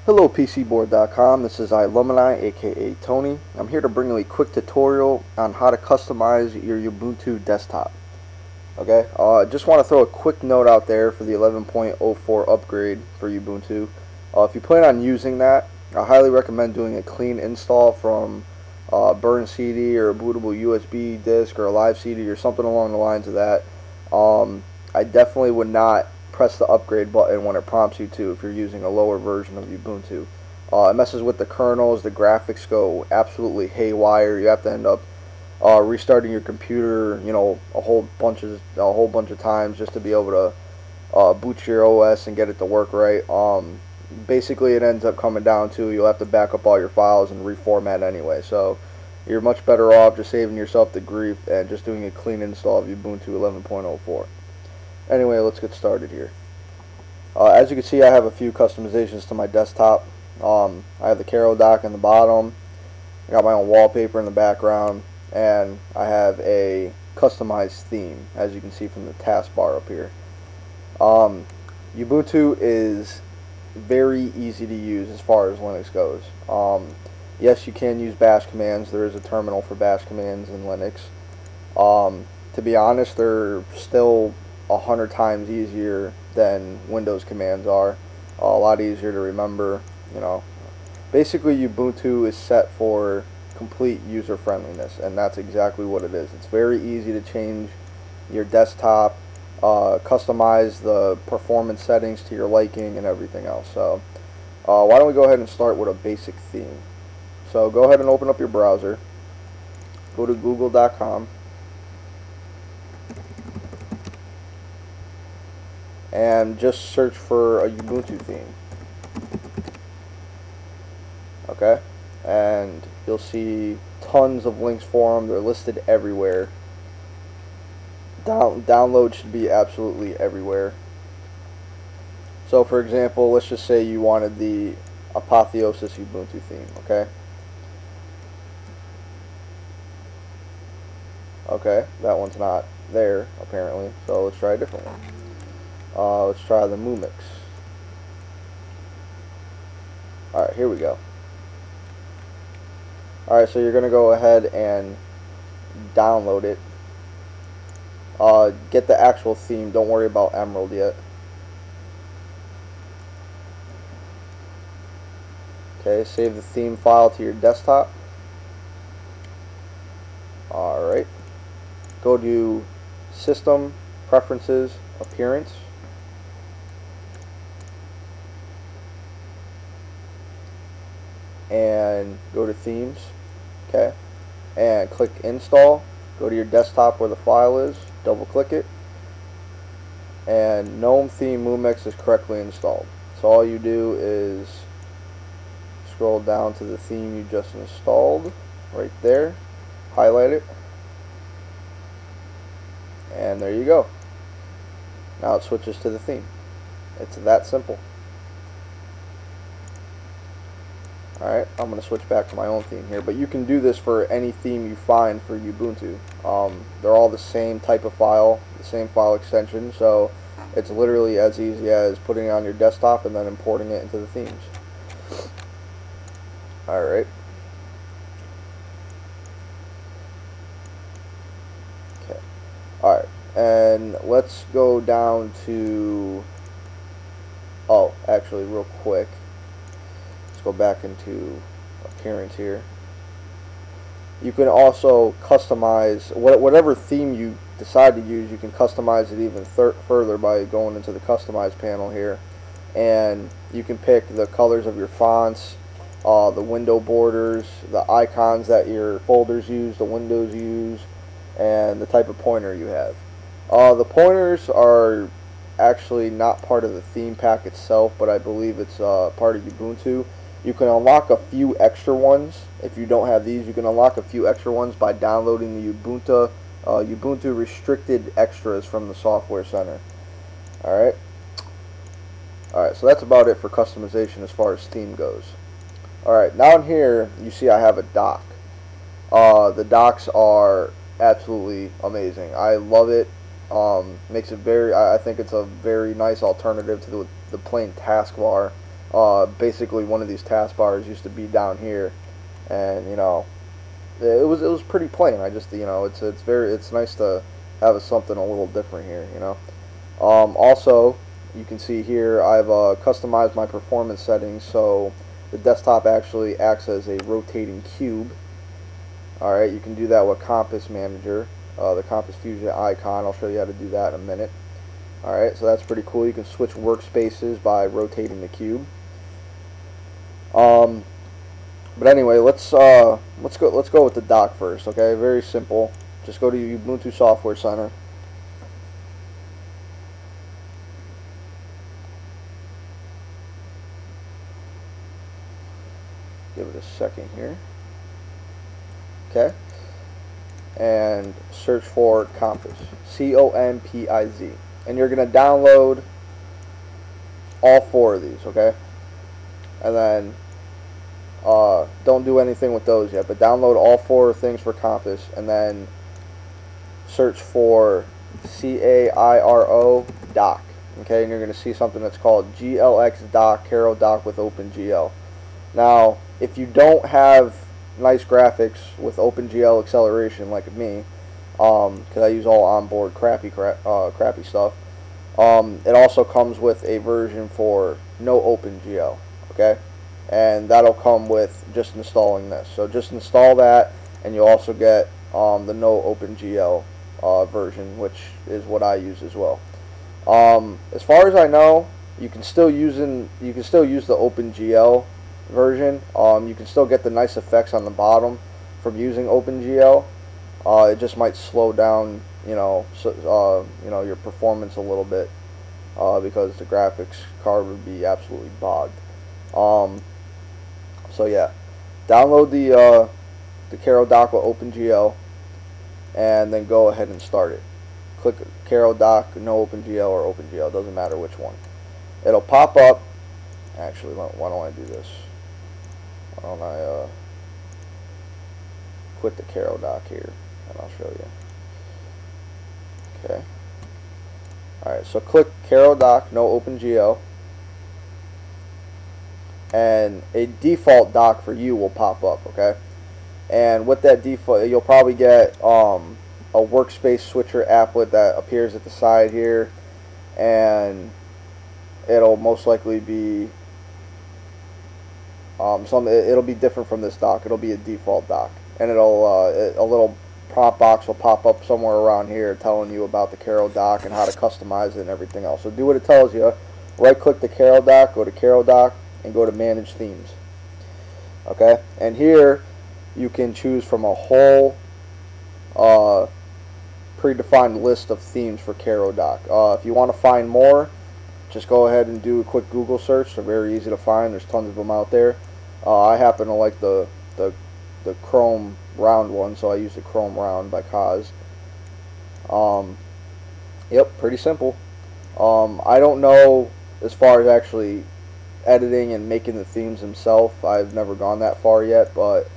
Hello PCboard.com, this is iLumini aka Tony. I'm here to bring you a quick tutorial on how to customize your Ubuntu desktop. Okay, just want to throw a quick note out there for the 11.04 upgrade for Ubuntu. If you plan on using that, I highly recommend doing a clean install from burn CD or a bootable USB disk or a live CD or something along the lines of that. I definitely would not press the upgrade button when it prompts you to if you're using a lower version of Ubuntu. It messes with the kernels, the graphics go absolutely haywire. You have to end up restarting your computer, a whole bunch of times just to be able to boot your OS and get it to work right. Basically, it ends up coming down to you'll have to back up all your files and reformat anyway. So you're much better off just saving yourself the grief and just doing a clean install of Ubuntu 11.04. Anyway, let's get started here. As you can see, I have a few customizations to my desktop. I have the Caro dock in the bottom. I got my own wallpaper in the background, and I have a customized theme, as you can see from the taskbar up here. Ubuntu is very easy to use as far as Linux goes. Yes, you can use bash commands. There is a terminal for bash commands in Linux. To be honest, they're still 100 times easier than Windows commands are. A lot easier to remember. Basically Ubuntu is set for complete user friendliness, and that's exactly what it is. It's very easy to change your desktop, customize the performance settings to your liking and everything else. So why don't we go ahead and start with a basic theme. So go ahead and open up your browser, go to google.com, and just search for a Ubuntu theme. Okay, and you'll see tons of links for them. They're listed everywhere. Download should be absolutely everywhere. So for example, let's just say you wanted the Apotheosis Ubuntu theme. Okay, that one's not there apparently, so let's try a different one. Let's try the Mumix. Alright, here we go. Alright, so you're going to go ahead and download it. Get the actual theme. Don't worry about Emerald yet. Okay, save the theme file to your desktop. Alright. Go to System, Preferences, Appearance. And go to Themes, okay, and click Install. Go to your desktop where the file is, double click it, and GNOME Theme Mumix is correctly installed. So all you do is scroll down to the theme you just installed, right there, highlight it, and there you go. Now it switches to the theme. It's that simple. Alright, I'm going to switch back to my own theme here, but you can do this for any theme you find for Ubuntu. They're all the same type of file, the same file extension, so it's literally as easy as putting it on your desktop and then importing it into the themes. Alright. Okay. Alright, and let's go down to, actually real quick. Go back into appearance here. You can also customize whatever theme you decide to use. You can customize it even further by going into the customize panel here, and you can pick the colors of your fonts, the window borders, the icons that your folders use, the windows use, and the type of pointer you have. The pointers are actually not part of the theme pack itself, but I believe it's part of Ubuntu. You can unlock a few extra ones. If you don't have these, you can unlock a few extra ones by downloading the Ubuntu restricted extras from the Software Center. Alright, so that's about it for customization as far as theme goes. Alright, down here you see I have a dock. The docks are absolutely amazing. I love it. Makes it I think it's a very nice alternative to the plain taskbar. Basically one of these taskbars used to be down here, and you know, it was pretty plain. I just, you know, it's nice to have something a little different here, you know. Also, you can see here I've customized my performance settings so the desktop actually acts as a rotating cube. Alright, you can do that with Compass Manager, the Compass Fusion icon. I'll show you how to do that in a minute. Alright, so that's pretty cool. You can switch workspaces by rotating the cube. But anyway, let's go with the dock first, okay? Very simple. Just go to Ubuntu Software Center. Give it a second here. Okay. And search for Compiz. C-O-M-P-I-Z. And you're going to download all 4 of these, okay? And then don't do anything with those yet, but download all 4 things for Compiz, and then search for CAIRO dock. Okay, and you're going to see something that's called GLX dock, Caro dock with OpenGL. Now, if you don't have nice graphics with OpenGL acceleration like me, because I use all onboard crappy stuff, it also comes with a version for no OpenGL. Okay, and that'll come with just installing this. So just install that, and you'll also get the no OpenGL version, which is what I use as well. As far as I know, you can still use the OpenGL version. You can still get the nice effects on the bottom from using OpenGL. It just might slow down, you know, your performance a little bit because the graphics card would be absolutely bogged. So yeah, download the Caro dock with OpenGL, and then go ahead and start it. Click Caro dock, no OpenGL or OpenGL, doesn't matter which one. It'll pop up. Actually, why don't I do this? Why don't I quit the Caro dock here, and I'll show you. Okay. Alright, so click Caro dock, no OpenGL, and a default dock for you will pop up, okay? And with that default, you'll probably get a workspace switcher applet that appears at the side here, and it'll most likely be it'll be different from this dock. It'll be a default dock, and a little prompt box will pop up somewhere around here telling you about the Caro dock and how to customize it and everything else. So do what it tells you. Right click the Caro dock, go to Caro dock, and go to Manage Themes. Okay, and here you can choose from a whole predefined list of themes for Caro dock. If you want to find more, just go ahead and do a quick Google search. They're very easy to find. There's tons of them out there. I happen to like the Chrome round one, so I use the Chrome round by Kaz. Yep, pretty simple. I don't know as far as actually editing and making the themes themselves. I've never gone that far yet, but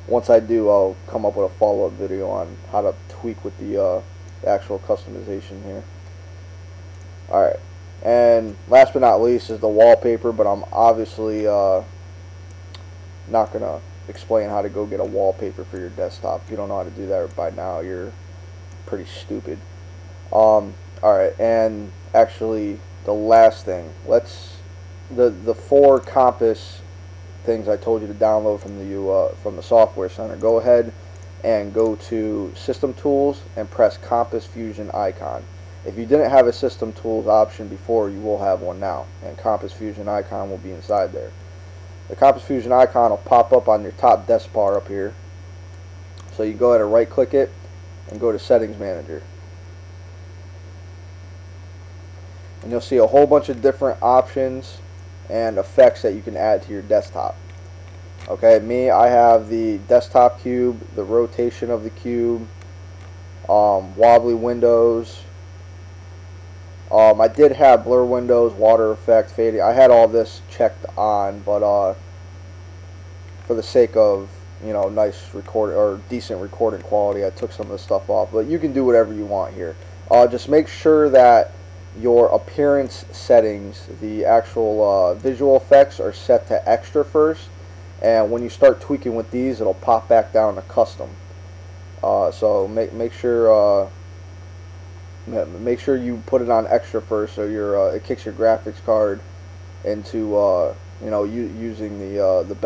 once I do, I'll come up with a follow-up video on how to tweak with the actual customization here. Alright, and last but not least is the wallpaper, but I'm obviously not going to explain how to go get a wallpaper for your desktop. If you don't know how to do that by now, you're pretty stupid. Alright, and actually the last thing, the 4 Compass things I told you to download from the Software Center. Go ahead and go to System Tools and press Compass Fusion icon. If you didn't have a System Tools option before, you will have one now, and Compass Fusion icon will be inside there. The Compass Fusion icon will pop up on your top desk bar up here. So you go ahead and right click it and go to Settings Manager. And you'll see a whole bunch of different options and effects that you can add to your desktop. Okay, I have the desktop cube, the rotation of the cube, wobbly windows. I did have blur windows, water effect, fading. I had all this checked on, but for the sake of, you know, nice recording or decent recording quality, I took some of the stuff off. But you can do whatever you want here. Just make sure that your appearance settings, the actual visual effects, are set to extra first, and when you start tweaking with these, it'll pop back down to custom. So make sure you put it on extra first, so it kicks your graphics card into using the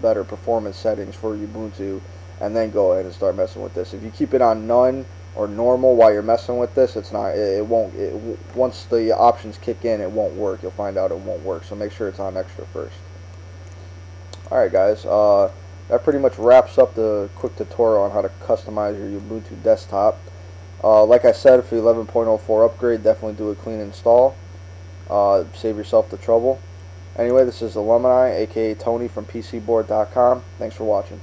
better performance settings for Ubuntu, and then go ahead and start messing with this. If you keep it on none or normal while you're messing with this, once the options kick in, it won't work. You'll find out it won't work. So make sure it's on extra first. Alright guys, that pretty much wraps up the quick tutorial on how to customize your Ubuntu desktop. Like I said, for the 11.04 upgrade, definitely do a clean install. Save yourself the trouble. Anyway, this is Alumni, aka Tony from PCboard.com. Thanks for watching.